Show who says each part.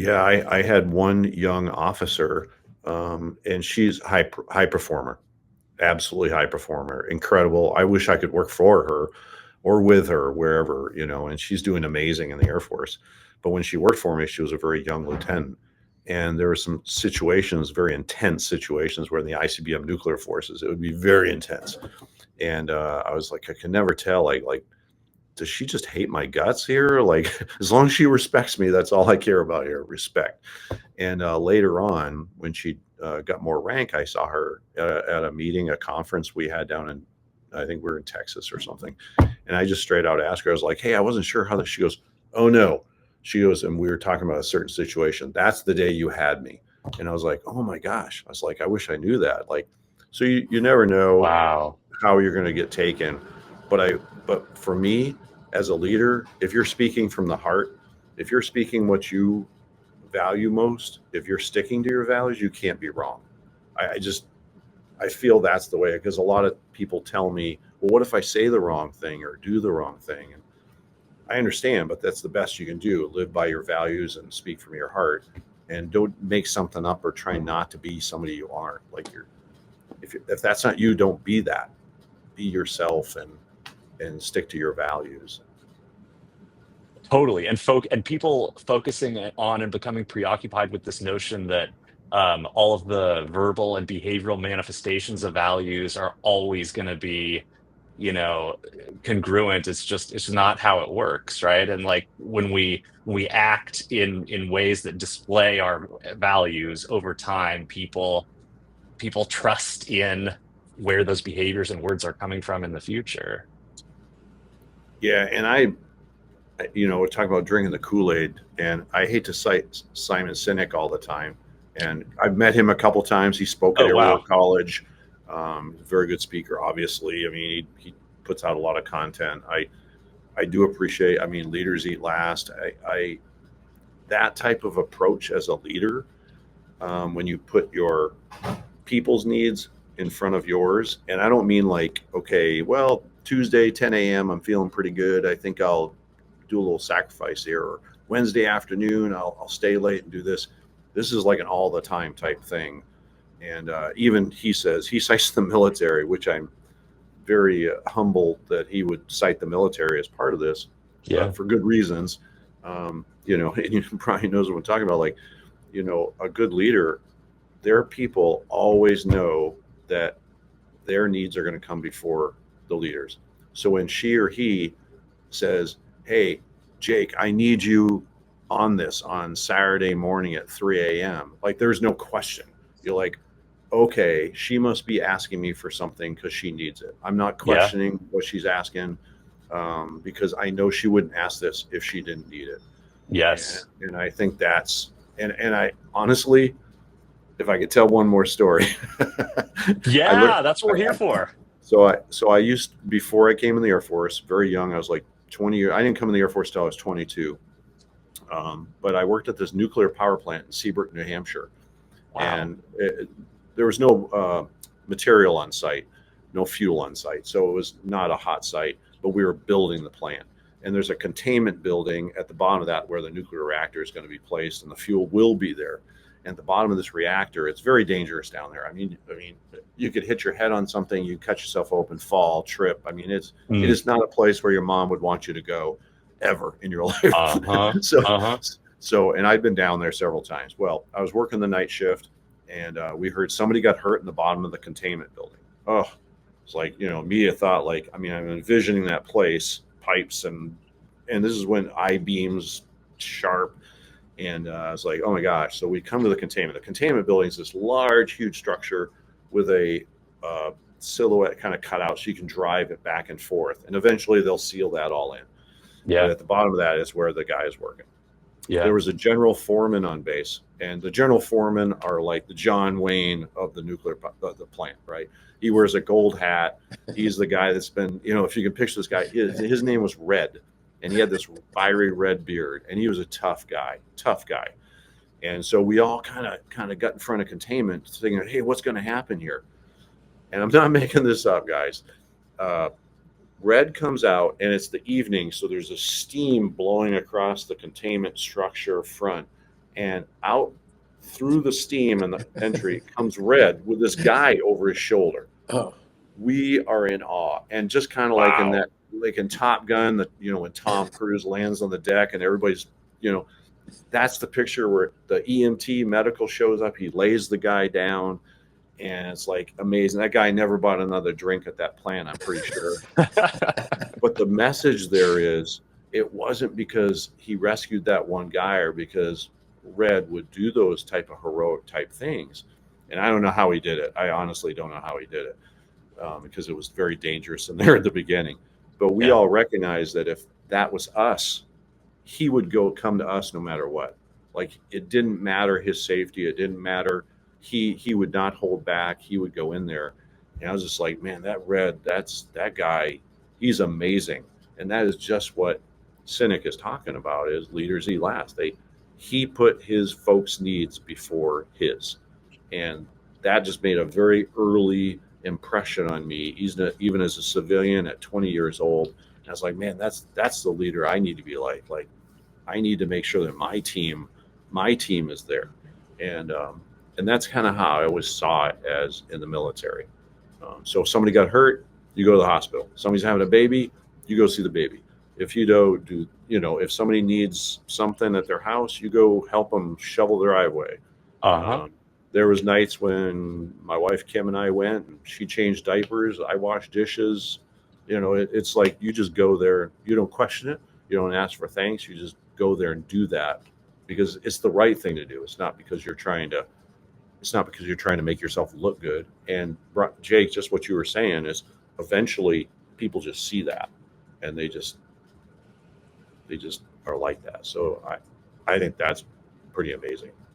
Speaker 1: Yeah, I had one young officer, and she's high performer, absolutely high performer, incredible. I wish I could work for her or with her wherever, and she's doing amazing in the Air Force. But when she worked for me, she was a very young lieutenant. And there were some situations, very intense situations, where in the ICBM nuclear forces, it would be very intense. And I was like, I can never tell, like, does she just hate my guts here? Like, as long as she respects me, that's all I care about here, respect. And later on, when she got more rank, I saw her at a meeting, a conference we had down in, I think we were in Texas or something. And I just straight out asked her, I was like, hey, I wasn't sure how this. She goes, oh no. She goes, and we were talking about a certain situation. That's the day you had me. And I was like, oh my gosh. I was like, I wish I knew that. Like, so you never know
Speaker 2: Wow.
Speaker 1: how you're going to get taken. But for me as a leader, if you're speaking from the heart, if you're speaking what you value most, if you're sticking to your values, you can't be wrong. I just I feel that's the way, because a lot of people tell me, well, what if I say the wrong thing or do the wrong thing? And I understand, but that's the best you can do. Live by your values and speak from your heart, and don't make something up or try not to be somebody you aren't. Like if that's not you, don't be that. Be yourself and stick to your values.
Speaker 2: Totally. And people focusing on and becoming preoccupied with this notion that all of the verbal and behavioral manifestations of values are always going to be, you know, congruent. It's not how it works, right? And like when we act in ways that display our values over time, people trust in where those behaviors and words are coming from in the future.
Speaker 1: Yeah, and we're talking about drinking the Kool-Aid, and I hate to cite Simon Sinek all the time. And I've met him a couple times. He spoke at
Speaker 2: Oh,
Speaker 1: Air War
Speaker 2: wow.
Speaker 1: College. Very good speaker, obviously. I mean, he puts out a lot of content. I do appreciate. I mean, leaders eat last. I that type of approach as a leader, when you put your people's needs in front of yours, and I don't mean like, okay, well, Tuesday 10 a.m. I'm feeling pretty good. I think I'll do a little sacrifice here. Or Wednesday afternoon, I'll stay late and do this. This is like an all the time type thing. And even he says he cites the military, which I'm very humbled that he would cite the military as part of this,
Speaker 2: Yeah.
Speaker 1: for good reasons. And you probably knows what I'm talking about. Like, a good leader, their people always know that their needs are going to come before the leaders. So when she or he says, hey, Jake, I need you on this on Saturday morning at 3 a.m., like there's no question. You're like, okay, she must be asking me for something because she needs it. I'm not
Speaker 2: Yeah.
Speaker 1: questioning what she's asking, because I know she wouldn't ask this if she didn't need it. And,
Speaker 2: Yes.
Speaker 1: and I think and I honestly, if I could tell one more story, I look,
Speaker 2: Yeah, that's what we're here for.
Speaker 1: so I used, before I came in the Air Force, very young. I was like 20 years. I didn't come in the Air Force till I was 22. But I worked at this nuclear power plant in Seabrook, New Hampshire,
Speaker 2: Wow.
Speaker 1: and there was no material on site, no fuel on site, so it was not a hot site. But we were building the plant, and there's a containment building at the bottom of that where the nuclear reactor is going to be placed, and the fuel will be there. And at the bottom of this reactor, it's very dangerous down there. I mean, you could hit your head on something, you cut yourself open, fall, trip. I mean, it
Speaker 2: Mm.
Speaker 1: is not a place where your mom would want you to go ever in your life.
Speaker 2: Uh-huh.
Speaker 1: so
Speaker 2: Uh-huh.
Speaker 1: and I've been down there several times. Well, I was working the night shift, and we heard somebody got hurt in the bottom of the containment building. Oh, it's like, immediate thought, like, I mean, I'm envisioning that place, pipes, and this is when I beams sharp. And I was like, oh my gosh. So we come to the containment. The containment building is this large, huge structure with a silhouette kind of cut out so you can drive it back and forth. And eventually they'll seal that all in. But
Speaker 2: Yeah.
Speaker 1: at the bottom of that is where the guy is working. There
Speaker 2: Yeah.
Speaker 1: was a general foreman on base, and the general foremen are like the John Wayne of the plant, right? He wears a gold hat. He's the guy that's been, if you can picture this guy, his name was Red, and he had this fiery red beard, and he was a tough guy, tough guy. And so we all kind of got in front of containment, thinking, hey, what's going to happen here? And I'm not making this up, guys. Uh, Red comes out, and it's the evening, so there's a steam blowing across the containment structure front. and out through the steam and the entry comes Red with this guy over his shoulder.
Speaker 3: Oh,
Speaker 1: We are in awe, and just kind of like in that, like in Top Gun, that when Tom Cruise lands on the deck and everybody's, that's the picture where the EMT medical shows up. He lays the guy down, and it's like amazing. That guy never bought another drink at that plant, I'm pretty sure. But the message there is, it wasn't because he rescued that one guy or because Red would do those type of heroic type things. And I don't know how he did it. I honestly don't know how he did it, because it was very dangerous in there at the beginning. But we all recognize that if that was us, he would come to us no matter what. Like, it didn't matter his safety. It didn't matter. He would not hold back. He would go in there. And I was just like, man, that guy, he's amazing. And that is just what Cynic is talking about, is leaders eat last. He put his folks' needs before his. And that just made a very early impression on me, even as a civilian at 20 years old. And I was like, man, that's the leader I need to be like. Like, I need to make sure that my team is there. And that's kind of how I always saw it as in the military. So if somebody got hurt, you go to the hospital. Somebody's having a baby, you go see the baby. If you if somebody needs something at their house, you go help them shovel their driveway. There was nights when my wife Kim and I went, and she changed diapers, I washed dishes. It's like, you just go there. You don't question it. You don't ask for thanks. You just go there and do that because it's the right thing to do. It's not because you're trying to make yourself look good. And Jake, just what you were saying is, eventually people just see that, and they just are like that. So I think that's pretty amazing.